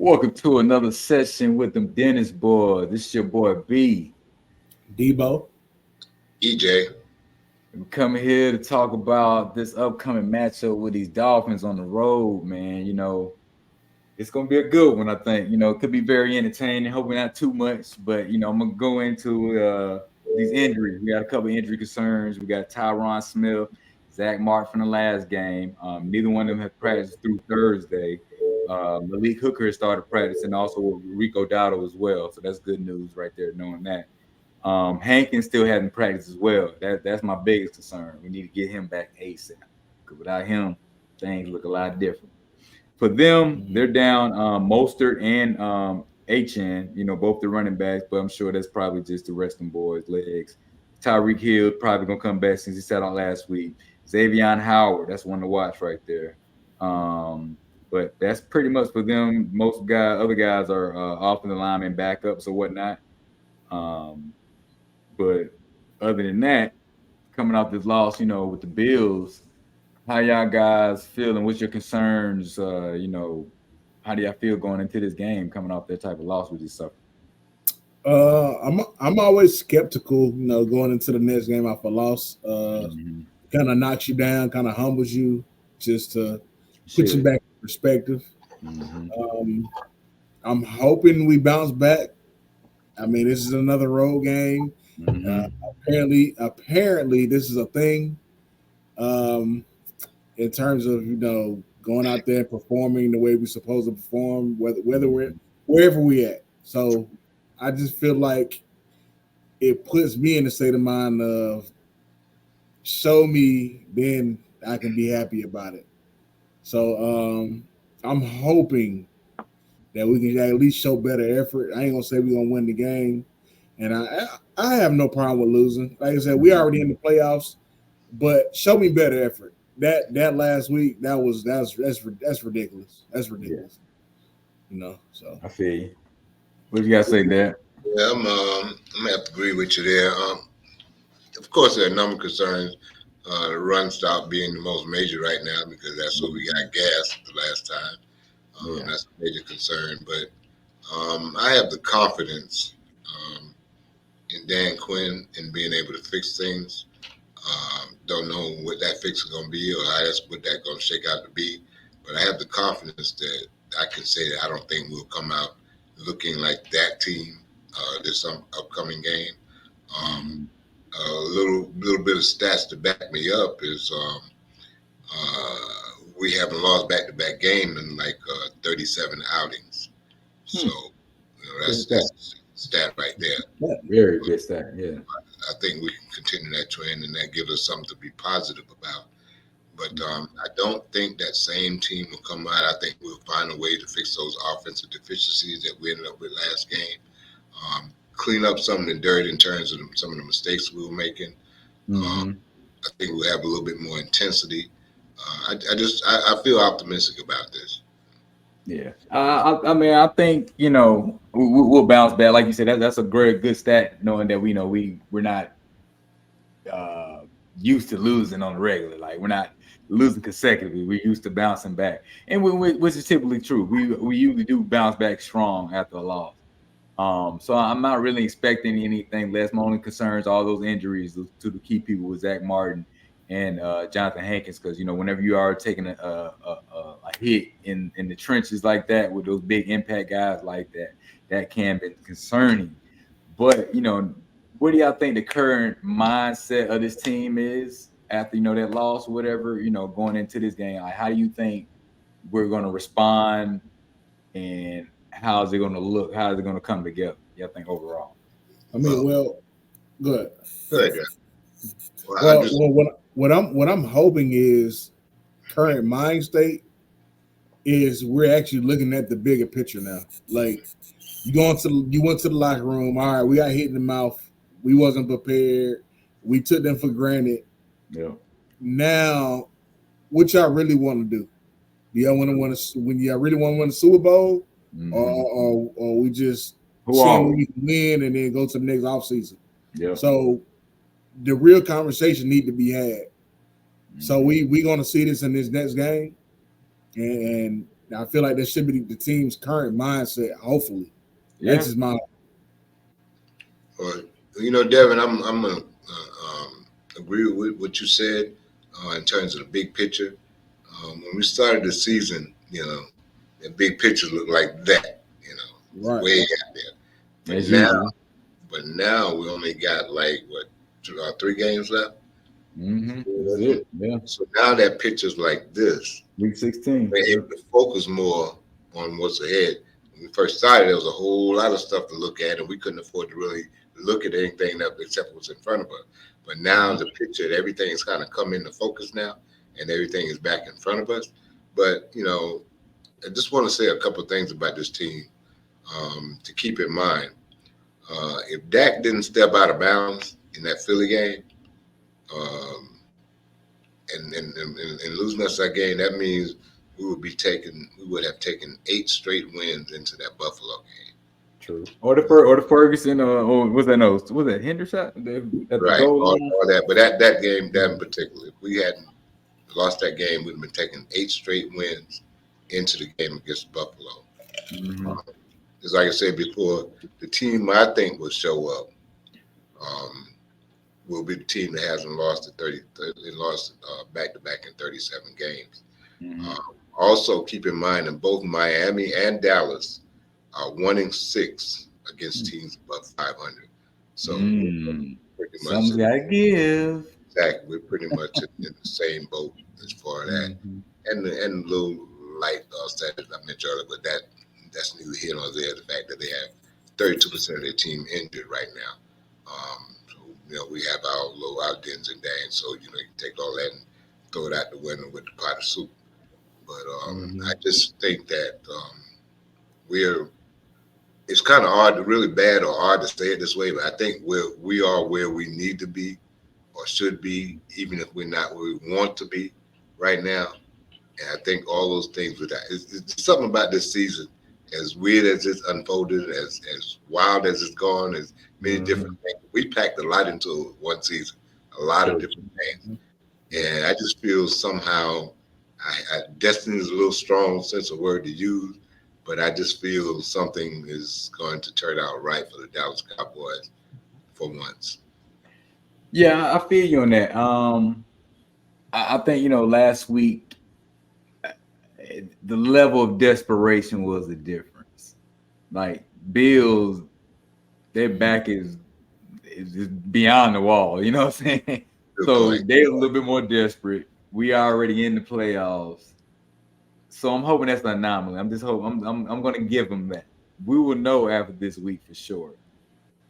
Welcome to another session with them Dennis boys. This is your boy B. Debo. EJ. We're coming here to talk about this upcoming matchup with these Dolphins on the road, man. It's gonna be a good one, I think. It could be very entertaining. Hoping not too much, but I'm gonna go into these injuries. We got a couple injury concerns. We got Tyron Smith, Zach Martin from the last game. Neither one of them have practiced through Thursday. Malik Hooker started practicing also with Rico Dowdle as well. So that's good news right there, knowing that. Hankins still hasn't practiced as well. That's my biggest concern. We need to get him back ASAP. Because without him, things look a lot different. For them, they're down Mostert and HN, both the running backs, but I'm sure that's probably just the resting boys' legs. Tyreek Hill probably going to come back since he sat out last week. Xavier Howard, that's one to watch right there. But that's pretty much for them. Other guys are off in the lineman backups or whatnot. But other than that, coming off this loss, with the Bills, how y'all guys feeling? What's your concerns? How do y'all feel going into this game, coming off that type of loss we just suffered? I'm always skeptical, going into the next game off a loss. Kind of knocks you down, kind of humbles you, just to put you back in perspective. I'm hoping we bounce back. I mean, this is another road game. Apparently, this is a thing. In terms of going out there and performing the way we're supposed to perform, whether we're wherever we at. So I just feel like it puts me in the state of mind of show me, then I can be happy about it. So I'm hoping that we can at least show better effort. I ain't gonna say we're gonna win the game, and I have no problem with losing. Like I said, we already in the playoffs, but show me better effort. That last week, that's ridiculous. That's ridiculous. So I feel you. What you guys say, Dad? Yeah, I'm gonna have to agree with you there. Of course, there are a number of concerns. The run stop being the most major right now because that's what we got gas the last time. That's a major concern. But I have the confidence in Dan Quinn in being able to fix things. Don't know what that fix is going to be or what that's going to shake out to be. But I have the confidence that I can say that I don't think we'll come out looking like that team this upcoming game. A little bit of stats to back me up is we haven't lost back-to-back game in like 37 outings. So that's a stat right there. Very good stat, yeah. I think we can continue that trend, and that gives us something to be positive about. But I don't think that same team will come out. I think we'll find a way to fix those offensive deficiencies that we ended up with last game. Clean up some of the dirt in terms of some of the mistakes we were making. I think we'll have a little bit more intensity. I feel optimistic about this. Yeah, I mean, I think we'll bounce back. Like you said, that's a good stat. Knowing that we're not used to losing on the regular. Like we're not losing consecutively. We're used to bouncing back, and which is typically true. We usually do bounce back strong after a loss. So I'm not really expecting anything less. My only concerns, all those injuries to the key people with Zach Martin and Jonathan Hankins, because whenever you are taking a hit in the trenches like that with those big impact guys like that can be concerning. But what do y'all think the current mindset of this team is after that loss or whatever? Going into this game, like, how do you think we're going to respond, and how is it going to look? How is it going to come together? Y'all think overall? I mean, good. Good. What I'm hoping is current mind state is we're actually looking at the bigger picture now. Like you went to the locker room. All right, we got hit in the mouth. We wasn't prepared. We took them for granted. Yeah. Now, what y'all really want to do? Do y'all when y'all really want to win the Super Bowl, or we just seeing we can win and then go to the next offseason? Yeah. So the real conversation need to be had. So we going to see this in this next game, and Now I feel like that should be the team's current mindset. Hopefully, that's just my. Well, Devin, I'm gonna agree with what you said in terms of the big picture. When we started the season, the big picture looked like that, Right. way out there. As usual. But now we only got like 3 games left. Mm-hmm. That's it. Yeah. So now that picture's like this. Week 16. We're able to focus more on what's ahead. When we first started, there was a whole lot of stuff to look at, and we couldn't afford to really look at anything except what's in front of us. But now the picture, everything is kind of come into focus now, and everything is back in front of us. But, I just want to say a couple of things about this team to keep in mind. If Dak didn't step out of bounds in that Philly game, and losing us that game, that means we would have taken 8 straight wins into that Buffalo game. True. Or the Ferguson, or was that was that Henderson at right, the goal line? all that. But that game, that in particular, if we hadn't lost that game, we'd have been taking 8 straight wins into the game against Buffalo. Mm-hmm. As like I said before, the team I think will show up will be the team that hasn't lost back-to-back in 37 games. Mm-hmm. Also, keep in mind that both Miami and Dallas are 1-6 against teams above 500. So pretty much something's got to give. Exactly, we're pretty much in the same boat as far as that, and a little light status I mentioned earlier, but that's neither here nor there. The fact that they have 32% of their team injured right now. We have our dins and dangs, so you can take all that and throw it out the window with the pot of soup. But I just think that it's kind of hard, really bad or hard to say it this way, but I think we are where we need to be or should be, even if we're not where we want to be right now. And I think all those things with that, it's something about this season, as weird as it's unfolded, as wild as it's gone, as many different things. We packed a lot into one season, a lot of different things. And I just feel somehow, destiny is a little strong sense of word to use, but I just feel something is going to turn out right for the Dallas Cowboys for once. Yeah, I feel you on that. I think, last week, the level of desperation was the difference. Like Bills, their back is beyond the wall. You know what I'm saying? So they're a little bit more desperate. We are already in the playoffs, so I'm hoping that's an anomaly. I'm just hoping. I'm going to give them that. We will know after this week for sure.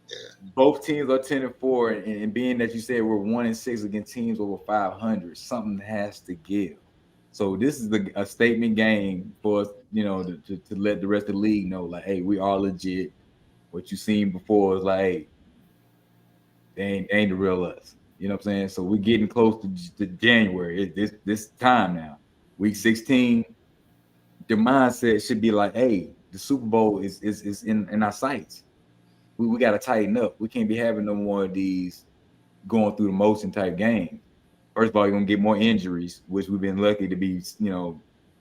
Yeah. Both teams are 10-4, and being that you said we're 1-6 against teams over 500, something has to give. So this is a statement game for us, to let the rest of the league know, like, hey, we are legit. What you seen before is like, hey, they ain't the real us. You know what I'm saying? So we're getting close to January. This time now, week 16. The mindset should be like, hey, the Super Bowl is in our sights. We got to tighten up. We can't be having no more of these going through the motion type games. First of all, you're gonna get more injuries, which we've been lucky to be,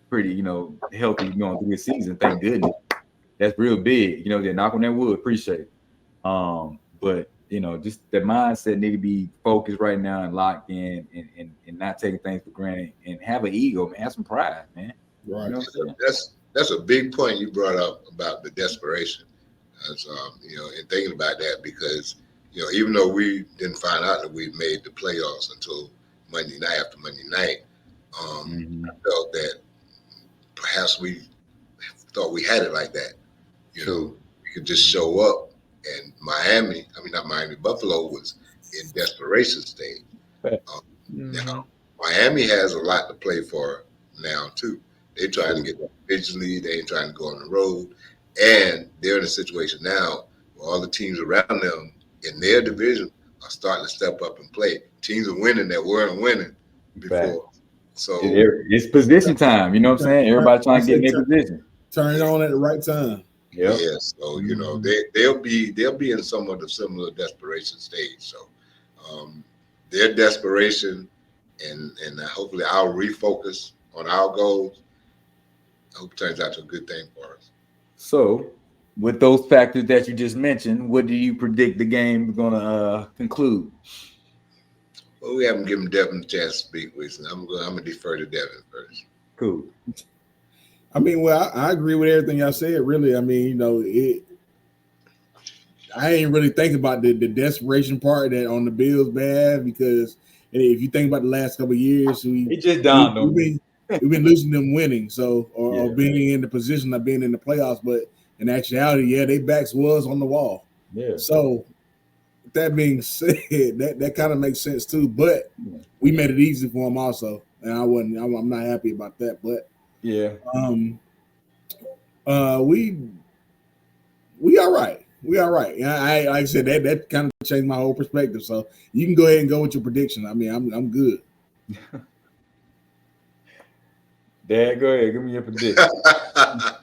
pretty, healthy going through the season. Thank goodness. That's real big. They're knocking on that wood. Appreciate it. But just the mindset need to be focused right now and locked in, and not taking things for granted, and have an ego, man. Have some pride, man. Right. That's a big point you brought up about the desperation. As, and thinking about that, because even though we didn't find out that we made the playoffs until Monday night, after Monday night, I felt that perhaps we thought we had it like that. We could just show up, and Buffalo was in desperation stage. Now, Miami has a lot to play for now too. They're trying to get the division lead. They ain't trying to go on the road, and they're in a situation now where all the teams around them in their division are starting to step up and play. Teams are winning that weren't winning before. So it's position time. You know what I'm saying? Everybody trying to get in their position. Turn it on at the right time. Yep. Yeah. So they'll be in somewhat of similar desperation stage. So their desperation and hopefully our refocus on our goals I hope it turns out to a good thing for us. So, with those factors that you just mentioned, what do you predict the game is going to conclude? Well, we haven't given Devin a chance to speak, Wilson. I'm gonna defer to Devin first. Cool. I mean, well, I agree with everything y'all said. Really, I mean, I ain't really thinking about the desperation part that on the Bills' bad because if you think about the last couple of years, it just dawned on me. We've been losing them winning, so or Yeah. being in the position of being in the playoffs. But in actuality, yeah, their backs was on the wall. Yeah. So that being said, that kind of makes sense too. But we made it easy for them also, and I'm not happy about that. But yeah, we all right. We all right. I like I said that kind of changed my whole perspective. So you can go ahead and go with your prediction. I mean, I'm good. Dad, go ahead. Give me your prediction. That's how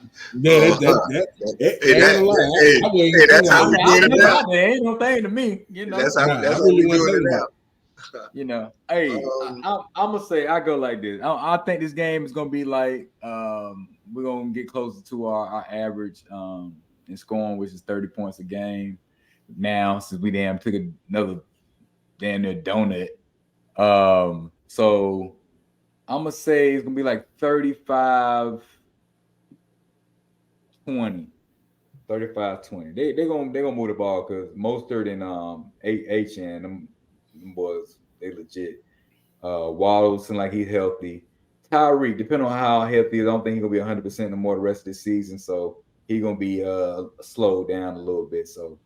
we doing it now. There ain't no thing to me. You know, that's how we doing it now. You know, hey, I'm gonna say I go like this. I think this game is gonna be like we're gonna get closer to our average in scoring, which is 30 points a game. Now, since we took another damn near donut, so I'm gonna say it's gonna be like 35-20. 35-20. They're gonna move the ball because Mostert and HN, them boys, they legit. Waddle seems like he's healthy. Tyreek, depending on how healthy, I don't think he's gonna be 100% no more the rest of the season. So he's gonna be slowed down a little bit. So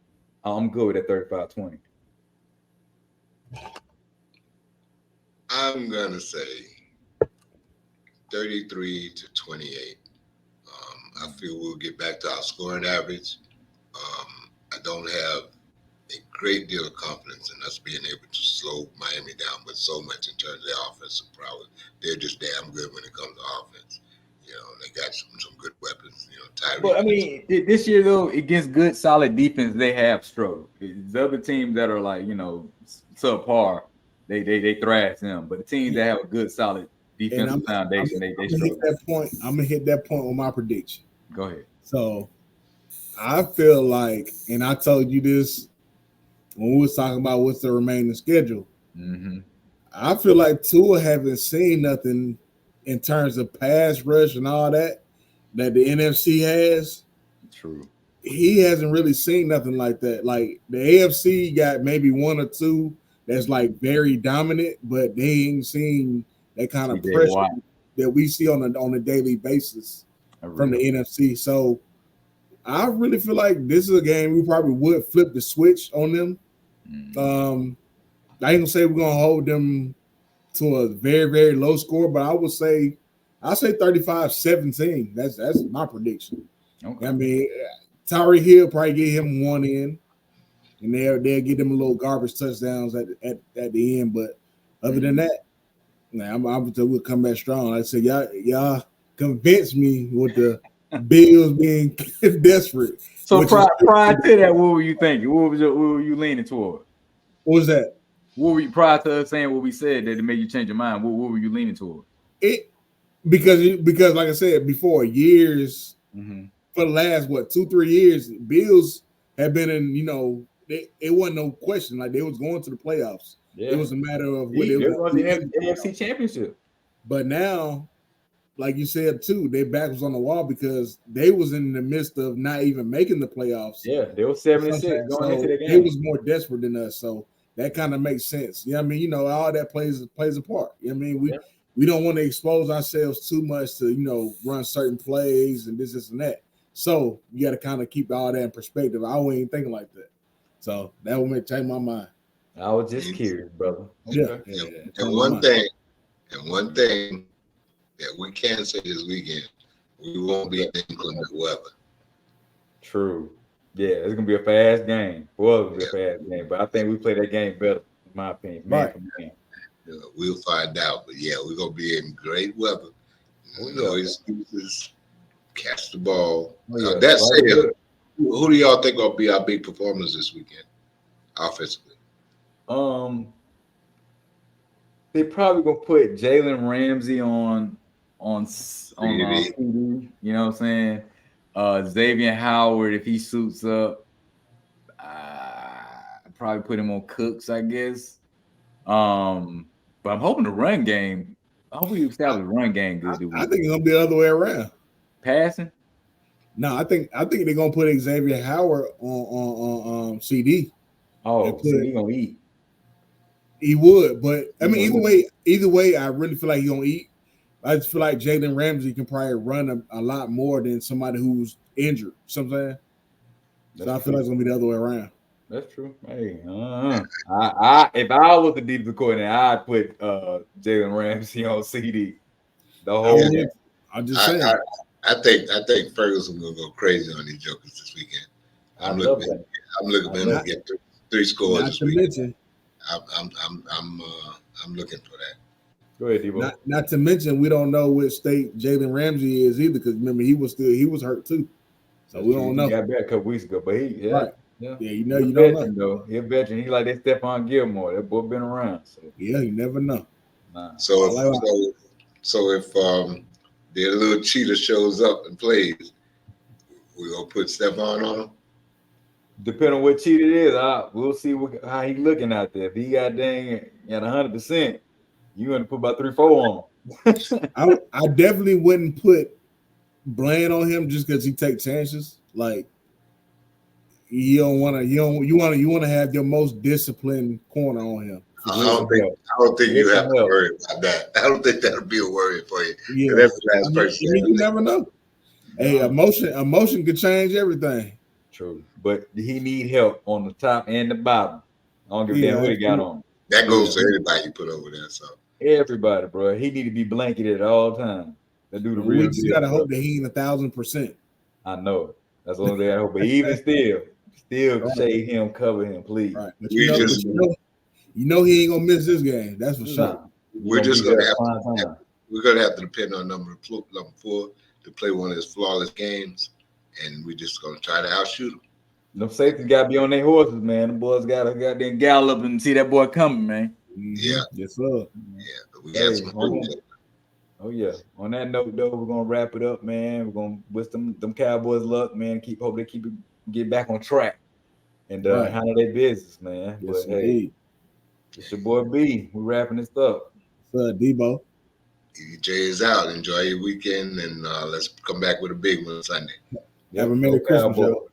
I'm good with that 35-20. I'm gonna say 33-28. I feel we'll get back to our scoring average. I don't have a great deal of confidence in us being able to slow Miami down with so much in terms of their offensive prowess. They're just damn good when it comes to offense. You know, they got some good weapons. You know, Tyreek. But I mean, this year though, against good, solid defense, they have struggled. The other teams that are like subpar, they thrash them. But the teams that have a good, solid defensive foundation, they struggle. I'm gonna hit that point with my prediction. Go ahead. So I feel like, and I told you this when we was talking about what's the remaining schedule. Mm-hmm. I feel like Tua haven't seen nothing in terms of pass rush and all that the NFC has. True. He hasn't really seen nothing like that. Like the AFC got maybe one or two that's like very dominant, but they ain't seen that kind of pressure that we see on a daily basis from the NFC. So I really feel like this is a game we probably would flip the switch on them. I ain't gonna say we're gonna hold them to a very, very low score, but I'll say 35-17. That's my prediction. Okay. I mean, Tyreek Hill probably get him one in, and they'll get them a little garbage touchdowns at the end. But other than that, we'll come back strong. Like I said, y'all convinced me with the Bills being desperate. So prior to that, what were you thinking? What were you leaning toward? What was that? What were you prior to us saying what we said that it made you change your mind? What were you leaning toward? Because like I said before, years for the last 2-3 years, Bills have been in. It wasn't no question. Like they was going to the playoffs. Yeah. It was a matter of what they was the AFC Championship. But now, like you said too, their back was on the wall because they was in the midst of not even making the playoffs. Yeah, they were 76 going into the game. They was more desperate than us, so that kind of makes sense. I mean, all that plays a part. I mean, we don't want to expose ourselves too much to run certain plays and this and that. So you got to kind of keep all that in perspective. I wasn't even thinking like that, so that would change my mind. I was just curious, brother. Okay. Yeah. And one thing that we can say this weekend, we won't be in inclement weather. True. Yeah, it's gonna be a fast game. Well, it'll be a fast game, but I think we play that game better, in my opinion. Right. We'll find out. But yeah, we're gonna be in great weather. No excuses. Catch the ball. That said, who do y'all think will be our big performers this weekend, offensively? They probably gonna put Jalen Ramsey on on CD. CD, you know what I'm saying? Xavier Howard, if he suits up, probably put him on Cooks, I guess. But I'm hoping the run game. I hope we establish the run game good. I think it's gonna be the other way around. Passing. No, I think they're gonna put Xavier Howard on CD. Oh, CD gonna eat. He would, but I mean, either way, I really feel like he's gonna eat. I just feel like Jalen Ramsey can probably run a lot more than somebody who's injured. You know what I'm saying? So I feel like it's gonna be the other way around. That's true. Hey, I if I was the defensive coordinator, I'd put Jalen Ramsey on CD. The whole game. I'm just saying. I think Ferguson gonna go crazy on these jokers this weekend. I'm looking for him to get three scores this weekend. I'm looking for that. Go ahead, Debo. Not to mention, we don't know which state Jalen Ramsey is either, because remember he was hurt too, so we don't know. He got back a couple weeks ago, but yeah, you don't know. Though. He's a veteran. He like that Stephon Gilmore. That boy been around. So yeah, you never know. Nah. So if the little Cheetah shows up and plays, we gonna put Stephon on him. Depending on what Cheetah is, we'll see how he looking out there. If he got dang at 100%, you gonna put about 3-4 on him. I definitely wouldn't put Bland on him just because he takes chances. Like you want to have your most disciplined corner on him. I don't think you have to worry about that. I don't think that'll be a worry for you. Yeah, that's the last person. You never know. Hey, emotion could change everything. True, but he need help on the top and the bottom. I don't give a damn what he got on. That goes to everybody you put over there. So everybody, bro, he need to be blanketed at all times. That do the real. We just gotta hope that he ain't 1,000%. I know it. That's the only thing I hope. But even still shade him, cover him, please. Right. But you know he ain't gonna miss this game. That's for sure. We're just gonna have to depend on number 4 to play one of his flawless games, and we're just gonna try to outshoot him. Them safeties gotta be on their horses, man. The boys gotta goddamn gallop and see that boy coming, man. Yeah. Yes, sir. Yeah, but we got some. Oh yeah. On that note, though, we're gonna wrap it up, man. We're gonna wish them Cowboys luck, man. Hope they get back on track and handle their business, man. Yes, but hey, it's your boy B. We're wrapping this up. Debo. EJ is out. Enjoy your weekend, and let's come back with a big one Sunday. Have a Merry Christmas, y'all.